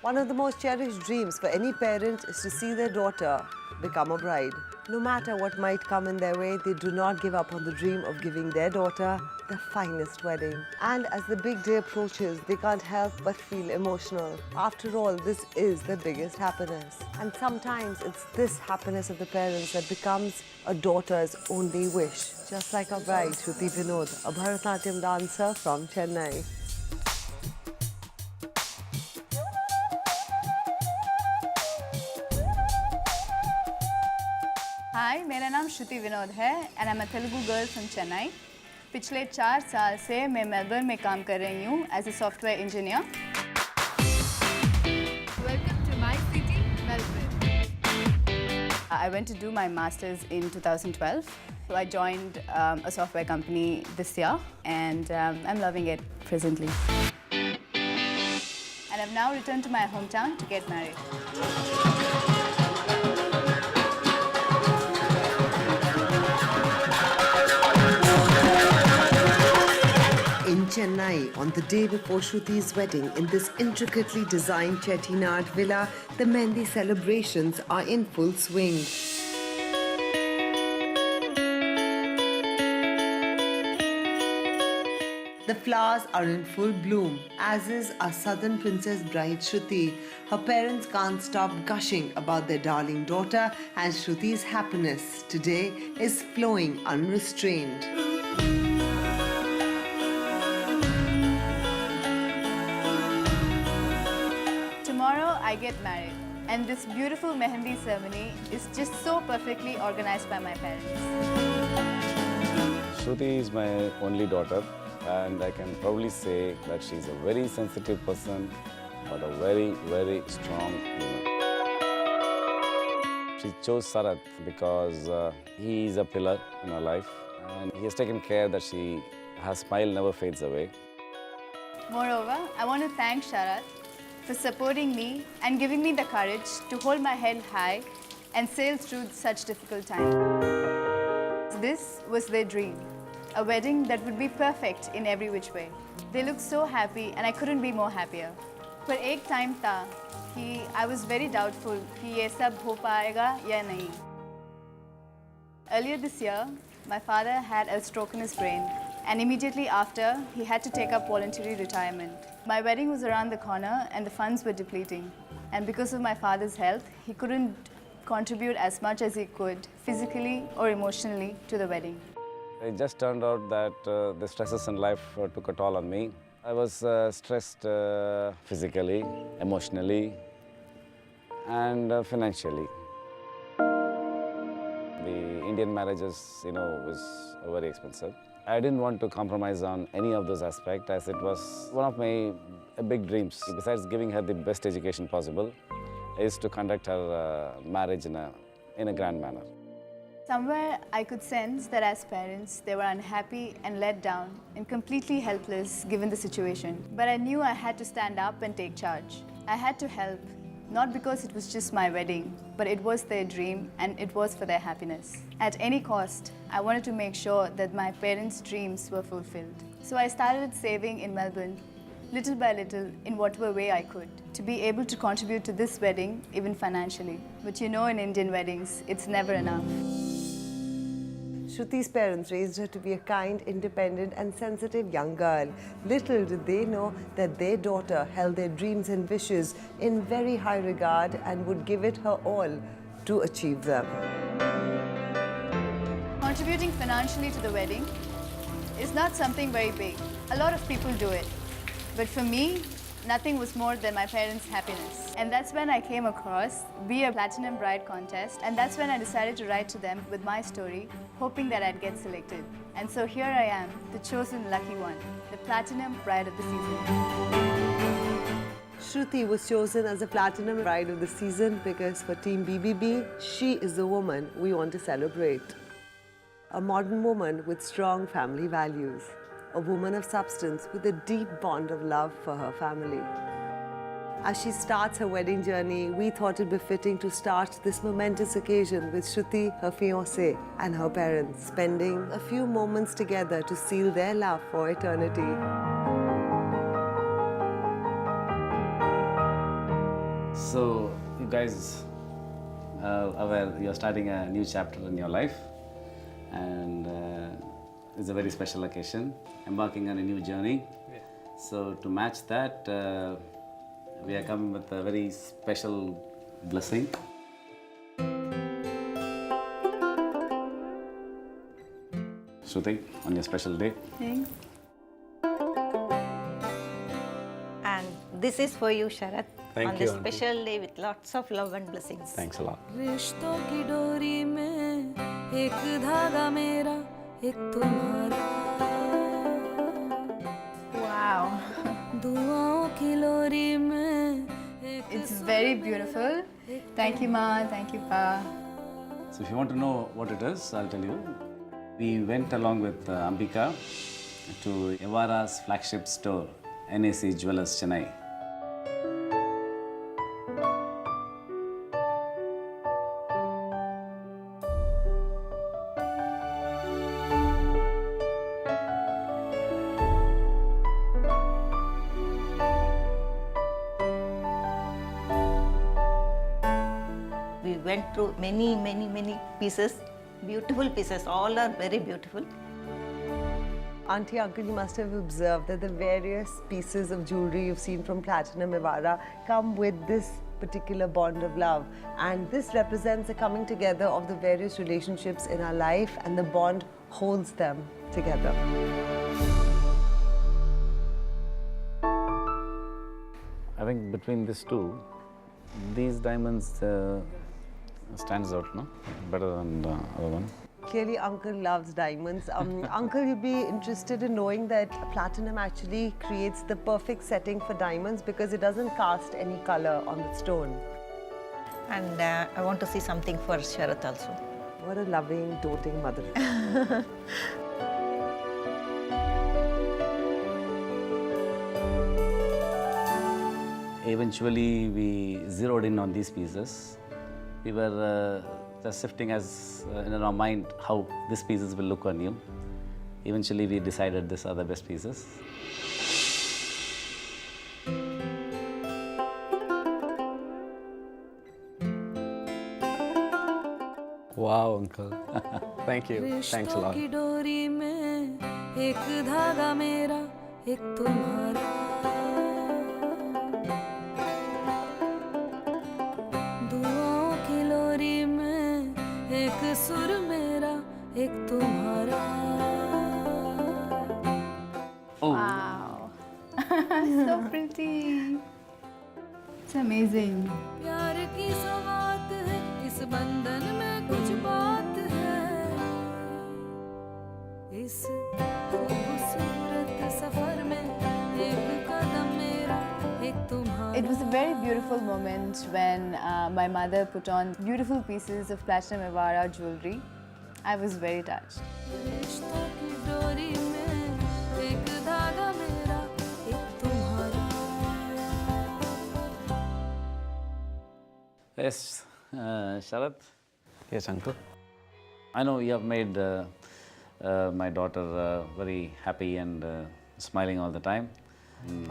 One of the most cherished dreams for any parent is to see their daughter become a bride. No matter what might come in their way, they do not give up on the dream of giving their daughter the finest wedding. And as the big day approaches, they can't help but feel emotional. After all, this is their biggest happiness. And sometimes it's this happiness of the parents that becomes a daughter's only wish. Just like our bride, Shruthi Vinodh, a Bharatanatyam dancer from Chennai. हाय, मेरा नाम श्रुति विनोद है and I am a Telugu girl from Chennai. पिछले 4 साल से मैं Melbourne में काम कर रही हूँ as a software engineer. Welcome to my city, Melbourne. I went to do my master's in 2012. So I joined a software company this year and I'm loving it presently. And I've now returned to my hometown to get married. In Chennai, on the day before Shruthi's wedding, in this intricately designed Chettinad villa, the Mehndi celebrations are in full swing. The flowers are in full bloom, as is our southern princess bride Shruti. Her parents can't stop gushing about their darling daughter, and Shruti's happiness today is flowing unrestrained. Tomorrow I get married and this beautiful Mehendi ceremony is just so perfectly organized by my parents. Shruti is my only daughter and I can proudly say that she's a very sensitive person but a very, very strong woman. She chose Sarat because he is a pillar in her life and he has taken care that her smile never fades away. Moreover, I want to thank Sharat for supporting me and giving me the courage to hold my head high and sail through such difficult times. This was their dream, a wedding that would be perfect in every which way. They looked so happy and I couldn't be more happier. पर एक time था कि I was very doubtful कि ये सब हो पाएगा या नहीं. Earlier this year, my father had a stroke in his brain and immediately after, he had to take up voluntary retirement. My wedding was around the corner and the funds were depleting. And because of my father's health, he couldn't contribute as much as he could, physically or emotionally, to the wedding. It just turned out that the stresses in life took a toll on me. I was stressed physically, emotionally, and financially. The Indian marriages, was very expensive. I didn't want to compromise on any of those aspects as it was one of my big dreams. Besides giving her the best education possible, is to conduct her marriage in a grand manner. Somewhere I could sense that as parents, they were unhappy and let down and completely helpless given the situation. But I knew I had to stand up and take charge. I had to help, not because it was just my wedding, but it was their dream and it was for their happiness. At any cost, I wanted to make sure that my parents' dreams were fulfilled. So I started saving in Melbourne, little by little, in whatever way I could, to be able to contribute to this wedding, even financially. But in Indian weddings, it's never enough. Shruti's parents raised her to be a kind, independent and sensitive young girl. Little did they know that their daughter held their dreams and wishes in very high regard and would give it her all to achieve them. Contributing financially to the wedding is not something very big. A lot of people do it. But for me, nothing was more than my parents' happiness. And that's when I came across Be a Platinum Bride contest. And that's when I decided to write to them with my story, hoping that I'd get selected. And so here I am, the chosen lucky one, the Platinum Bride of the Season. Shruti was chosen as the Platinum Bride of the Season because for Team BBB, she is the woman we want to celebrate. A modern woman with strong family values. A woman of substance with a deep bond of love for her family. As she starts her wedding journey, we thought it befitting to start this momentous occasion with Shruti, her fiancé, and her parents, spending a few moments together to seal their love for eternity. So, you guys are aware you're starting a new chapter in your life, and it's a very special occasion, embarking on a new journey. So, to match that, we are coming with a very special blessing. Shruthi, on your special day. Thanks. And this is for you, Sharat. Thank on you, this Auntie. special day with lots of love and blessings. Thanks a lot. रिश्तों की डोरी में एक धागा मेरा एक तुम्हारा Wow. दुआओं की लोरी में एक It's very beautiful. Thank you, Ma. Thank you, Pa. So, if you want to know what it is, I'll tell you. We went along with Ambika to Evara's flagship store, NAC Jewelers, Chennai. We went through many pieces, beautiful pieces. All are very beautiful. Auntie, uncle, you must have observed that the various pieces of jewelry you've seen from Platinum Evara come with this particular bond of love. And this represents the coming together of the various relationships in our life, and the bond holds them together. I think between these two, these diamonds stands out, no? Better than the other one. Clearly, uncle loves diamonds. Uncle, you'd be interested in knowing that platinum actually creates the perfect setting for diamonds because it doesn't cast any color on the stone. And I want to see something for Sharat also. What a loving, doting mother. Eventually, we zeroed in on these pieces. We were just shifting as in our mind how these pieces will look on you. Eventually, we decided these are the best pieces. Wow, uncle. Thank you. Thanks a रिश्तों lot. की डोरी में एक धागा मेरा एक तुम्हारा दुआओं की लोरी में एक सुर मेरा एक तुम्हारा Wow. So pretty. It's amazing. प्यार की सौगात है इस बंधन में कुछ बात है इस खूबसूरत सफर में एक कदम मेरा एक तुम्हारा It was a very beautiful moment when my mother put on beautiful pieces of Platinum Evara jewelry. I was very touched. रिश्तों की डोरी में एक धागा मेरा एक तुम्हारा Yes, Sharat, Yes, uncle. I know you have made my daughter very happy and smiling all the time.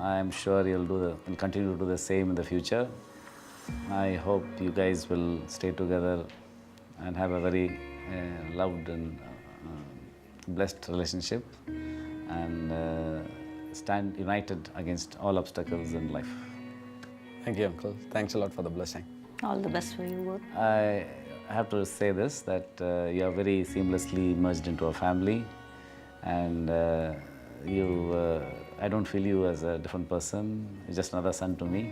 I am sure you'll continue to do the same in the future. I hope you guys will stay together and have a very loved and blessed relationship, and stand united against all obstacles in life. Thank you, uncle. Thanks a lot for the blessing. All the best for you both. I have to say this, that you are very seamlessly merged into a family, and I don't feel you as a different person. You're just another son to me.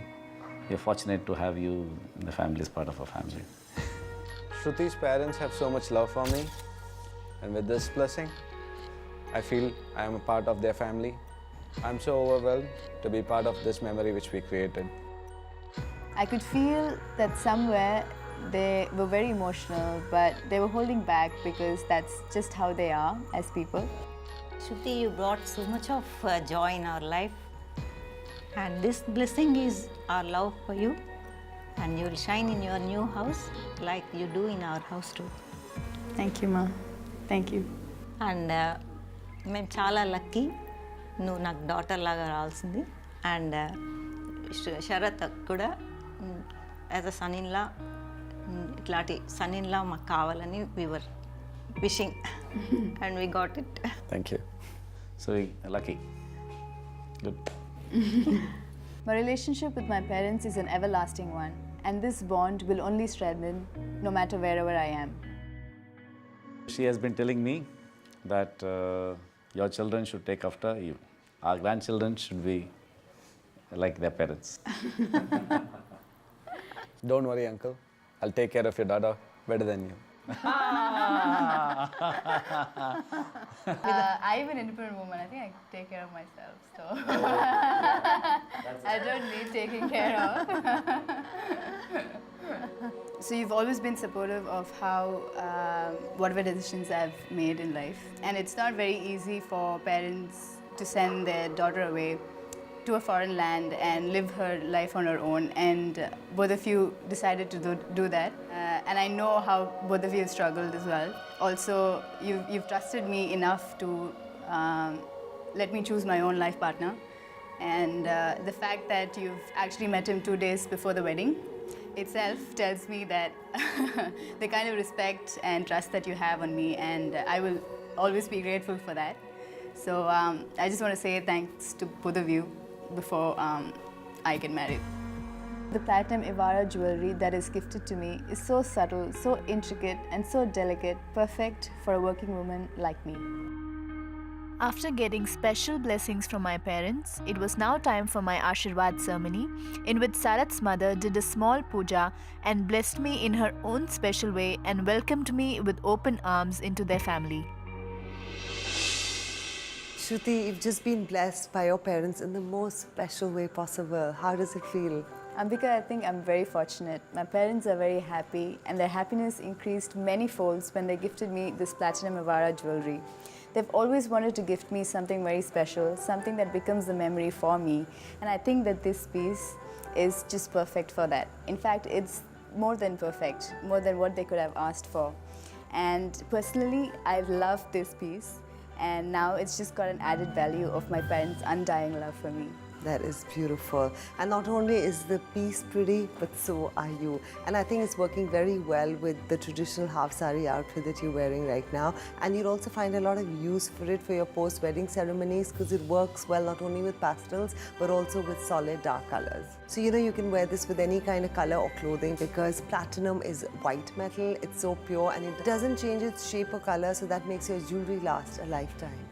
We're fortunate to have you in the family as part of our family. Shruti's parents have so much love for me, and with this blessing, I feel I am a part of their family. I'm so overwhelmed to be part of this memory which we created. I could feel that somewhere they were very emotional, but they were holding back because that's just how they are as people. Shruti, you brought so much of joy in our life. And this blessing is our love for you. And you will shine in your new house like you do in our house too. Thank you, Ma. Thank you. And మేము చాలా lucky నువ్వు నాకు daughter లాగా రావాల్సింది. And Sarath కూడా as a son in law ఇట్లాంటి son in law మాకు కావాలని we were wishing and we got it. Thank you. So lucky. Good. My relationship with my parents is an everlasting one, and this bond will only strengthen no matter wherever I am. She has been telling me that your children should take after you. Our grandchildren should be like their parents. Don't worry, uncle. I'll take care of your daughter better than you. I'm an independent woman. I think I take care of myself, so I don't need taking care of. So you've always been supportive of how whatever decisions I've made in life, and it's not very easy for parents to send their daughter away to a foreign land and live her life on her own, and both of you decided to do that, and I know how both of you have struggled as well. Also, you've trusted me enough to let me choose my own life partner, and the fact that you've actually met him 2 days before the wedding itself tells me that the kind of respect and trust that you have on me, and I will always be grateful for that. So I just want to say thanks to both of you before I get married. The Platinum Evara jewelry that is gifted to me is so subtle, so intricate and so delicate, perfect for a working woman like me. After getting special blessings from my parents, it was now time for my Ashirwad ceremony, in which Sarat's mother did a small puja and blessed me in her own special way and welcomed me with open arms into their family. Shruthi, you've just been blessed by your parents in the most special way possible. How does it feel? Ambika, I think I'm very fortunate. My parents are very happy, and their happiness increased many folds when they gifted me this Platinum Evara jewelry. They've always wanted to gift me something very special, something that becomes a memory for me, and I think that this piece is just perfect for that. In fact, it's more than perfect, more than what they could have asked for. And personally, I've loved this piece, and now it's just got an added value of my parents' undying love for me. That is beautiful. And not only is the piece pretty, but so are you. And I think it's working very well with the traditional half sari outfit that you're wearing right now. And you'll also find a lot of use for it for your post-wedding ceremonies, because it works well not only with pastels, but also with solid dark colors. So you can wear this with any kind of color or clothing, because platinum is white metal, it's so pure, and it doesn't change its shape or color, so that makes your jewelry last a lifetime.